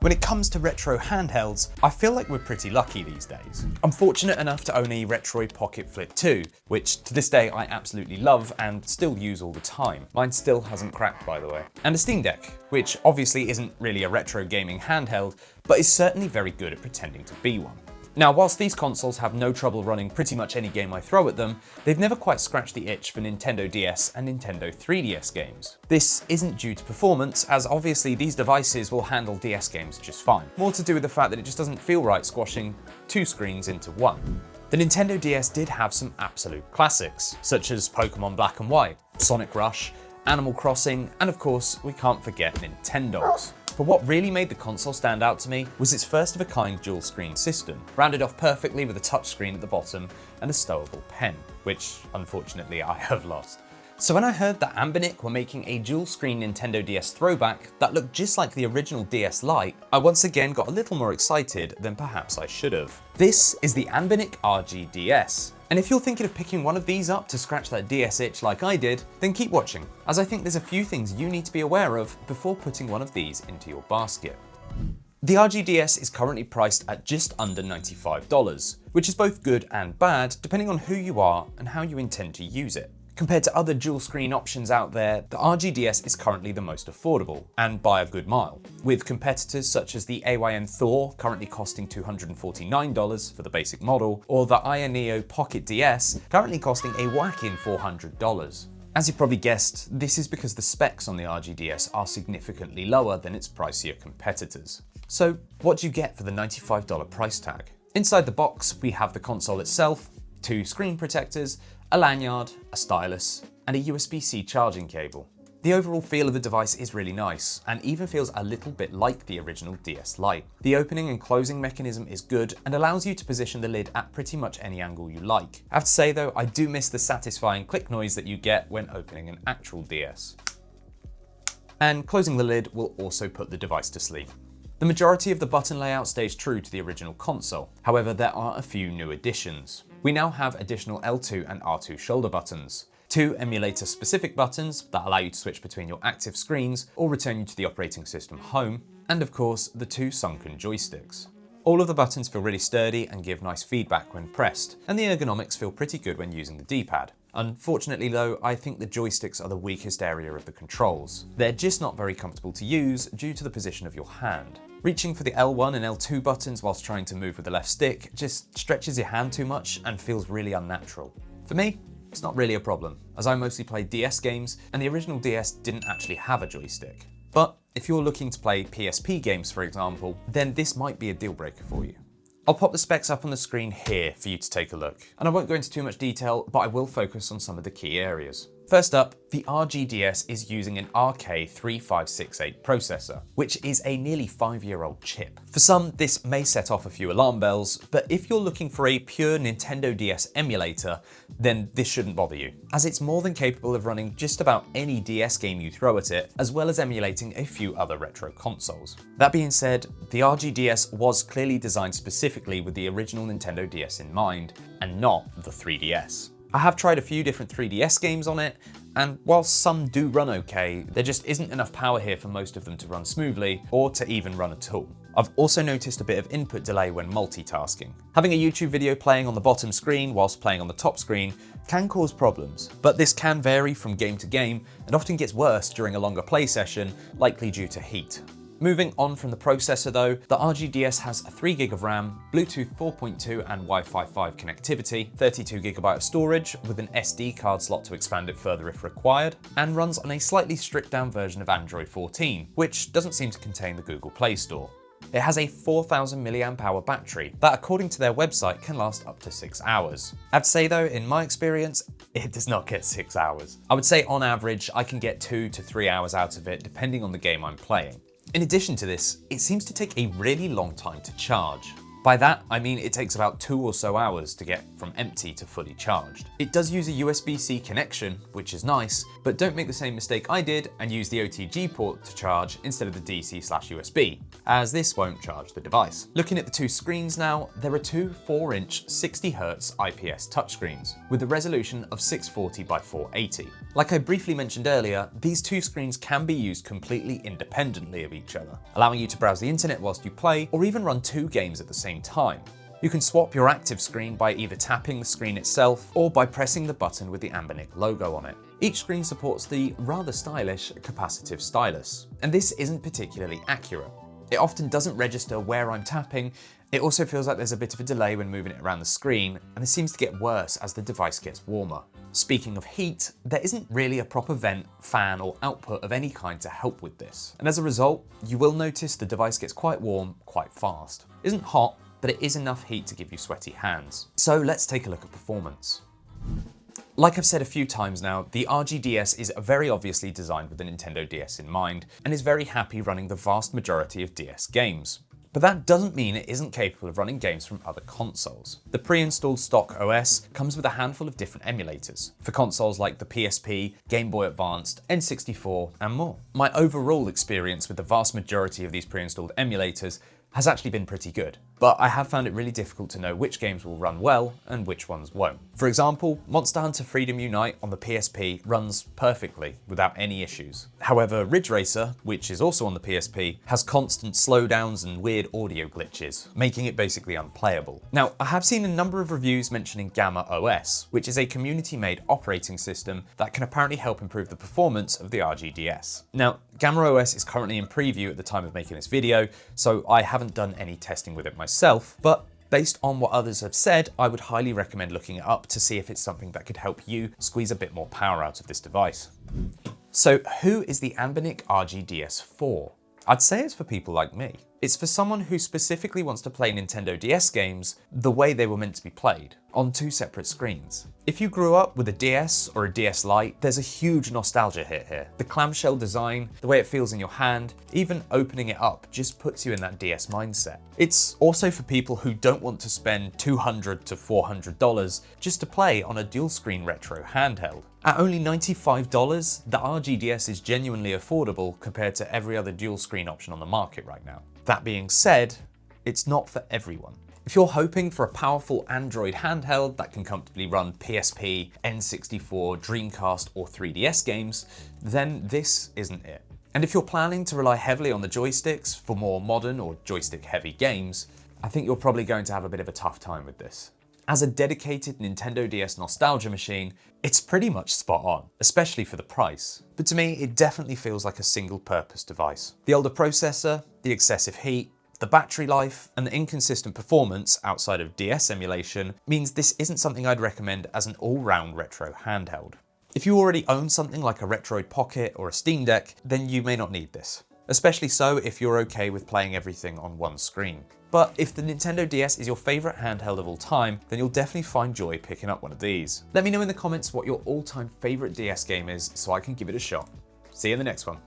When it comes to retro handhelds, I feel like we're pretty lucky these days. I'm fortunate enough to own a Retroid Pocket Flip 2, which to this day I absolutely love and still use all the time. Mine still hasn't cracked, by the way. And a Steam Deck, which obviously isn't really a retro gaming handheld, but is certainly very good at pretending to be one. Now, whilst these consoles have no trouble running pretty much any game I throw at them, they've never quite scratched the itch for Nintendo DS and Nintendo 3DS games. This isn't due to performance, as obviously these devices will handle DS games just fine. More to do with the fact that it just doesn't feel right squashing two screens into one. The Nintendo DS did have some absolute classics, such as Pokemon Black and White, Sonic Rush, Animal Crossing, and of course, we can't forget Nintendogs. But what really made the console stand out to me was its first-of-a-kind dual-screen system, rounded off perfectly with a touchscreen at the bottom and a stowable pen, which unfortunately I have lost. So when I heard that Anbernic were making a dual-screen Nintendo DS throwback that looked just like the original DS Lite, I once again got a little more excited than perhaps I should have. This is the Anbernic RG DS. And if you're thinking of picking one of these up to scratch that DS itch like I did, then keep watching, as I think there's a few things you need to be aware of before putting one of these into your basket. The RGDS is currently priced at just under $95, which is both good and bad depending on who you are and how you intend to use it. Compared to other dual screen options out there, the RGDS is currently the most affordable, and by a good mile, with competitors such as the AYN Thor currently costing $249 for the basic model, or the Ioneo Pocket DS currently costing a whacking $400. As you probably guessed, this is because the specs on the RGDS are significantly lower than its pricier competitors. So what do you get for the $95 price tag? Inside the box, we have the console itself, two screen protectors, a lanyard, a stylus, and a USB-C charging cable. The overall feel of the device is really nice, and even feels a little bit like the original DS Lite. The opening and closing mechanism is good, and allows you to position the lid at pretty much any angle you like. I have to say though, I do miss the satisfying click noise that you get when opening an actual DS. And closing the lid will also put the device to sleep. The majority of the button layout stays true to the original console, however there are a few new additions. We now have additional L2 and R2 shoulder buttons, two emulator specific buttons that allow you to switch between your active screens or return you to the operating system home, and of course the two sunken joysticks. All of the buttons feel really sturdy and give nice feedback when pressed, and the ergonomics feel pretty good when using the D-pad. Unfortunately though, I think the joysticks are the weakest area of the controls. They're just not very comfortable to use due to the position of your hand. Reaching for the L1 and L2 buttons whilst trying to move with the left stick just stretches your hand too much and feels really unnatural. For me, it's not really a problem, as I mostly play DS games and the original DS didn't actually have a joystick. But if you're looking to play PSP games, for example, then this might be a deal breaker for you. I'll pop the specs up on the screen here for you to take a look, and I won't go into too much detail, but I will focus on some of the key areas. First up, the RGDS is using an RK3568 processor, which is a nearly 5-year-old chip. For some, this may set off a few alarm bells, but if you're looking for a pure Nintendo DS emulator, then this shouldn't bother you, as it's more than capable of running just about any DS game you throw at it, as well as emulating a few other retro consoles. That being said, the RGDS was clearly designed specifically with the original Nintendo DS in mind, and not the 3DS. I have tried a few different 3DS games on it, and whilst some do run okay, there just isn't enough power here for most of them to run smoothly, or to even run at all. I've also noticed a bit of input delay when multitasking. Having a YouTube video playing on the bottom screen whilst playing on the top screen can cause problems, but this can vary from game to game, and often gets worse during a longer play session, likely due to heat. Moving on from the processor though, the RGDS has a 3GB of RAM, Bluetooth 4.2 and Wi-Fi 5 connectivity, 32GB of storage with an SD card slot to expand it further if required, and runs on a slightly stripped down version of Android 14, which doesn't seem to contain the Google Play Store. It has a 4000 mAh battery that, according to their website, can last up to 6 hours. I have to say though, in my experience, it does not get 6 hours. I would say on average, I can get 2 to 3 hours out of it depending on the game I'm playing. In addition to this, it seems to take a really long time to charge. By that, I mean it takes about 2 or so hours to get from empty to fully charged. It does use a USB-C connection, which is nice, but don't make the same mistake I did and use the OTG port to charge instead of the DC/USB, as this won't charge the device. Looking at the two screens now, there are two 4-inch 60Hz IPS touchscreens with a resolution of 640 by 480. Like I briefly mentioned earlier, these two screens can be used completely independently of each other, allowing you to browse the internet whilst you play or even run 2 games at the same time. You can swap your active screen by either tapping the screen itself or by pressing the button with the Anbernic logo on it. Each screen supports the rather stylish capacitive stylus, and this isn't particularly accurate. It often doesn't register where I'm tapping. It also feels like there's a bit of a delay when moving it around the screen, and it seems to get worse as the device gets warmer. Speaking of heat, there isn't really a proper vent, fan, or output of any kind to help with this. And as a result, you will notice the device gets quite warm quite fast. It isn't hot, but it is enough heat to give you sweaty hands. So let's take a look at performance. Like I've said a few times now, the RGDS is very obviously designed with the Nintendo DS in mind, and is very happy running the vast majority of DS games. But that doesn't mean it isn't capable of running games from other consoles. The pre-installed stock OS comes with a handful of different emulators for consoles like the PSP, Game Boy Advanced, N64, and more. My overall experience with the vast majority of these pre-installed emulators has actually been pretty good, but I have found it really difficult to know which games will run well and which ones won't. For example, Monster Hunter Freedom Unite on the PSP runs perfectly without any issues. However, Ridge Racer, which is also on the PSP, has constant slowdowns and weird audio glitches, making it basically unplayable. Now, I have seen a number of reviews mentioning GammaOS, which is a community-made operating system that can apparently help improve the performance of the RGDS. Now, GammaOS is currently in preview at the time of making this video, so I haven't done any testing with it myself, but based on what others have said, I would highly recommend looking it up to see if it's something that could help you squeeze a bit more power out of this device. So who is the Anbernic RGDS for? I'd say it's for people like me. It's for someone who specifically wants to play Nintendo DS games the way they were meant to be played, on 2 separate screens. If you grew up with a DS or a DS Lite, there's a huge nostalgia hit here. The clamshell design, the way it feels in your hand, even opening it up just puts you in that DS mindset. It's also for people who don't want to spend $200 to $400 just to play on a dual screen retro handheld. At only $95, the RGDS is genuinely affordable compared to every other dual screen option on the market right now. That being said, it's not for everyone. If you're hoping for a powerful Android handheld that can comfortably run PSP, N64, Dreamcast, or 3DS games, then this isn't it. And if you're planning to rely heavily on the joysticks for more modern or joystick-heavy games, I think you're probably going to have a bit of a tough time with this. As a dedicated Nintendo DS nostalgia machine, it's pretty much spot on, especially for the price. But to me, it definitely feels like a single-purpose device. The older processor, the excessive heat, the battery life, and the inconsistent performance outside of DS emulation means this isn't something I'd recommend as an all-round retro handheld. If you already own something like a Retroid Pocket or a Steam Deck, then you may not need this. Especially so if you're okay with playing everything on one screen. But if the Nintendo DS is your favourite handheld of all time, then you'll definitely find joy picking up one of these. Let me know in the comments what your all-time favourite DS game is so I can give it a shot. See you in the next one.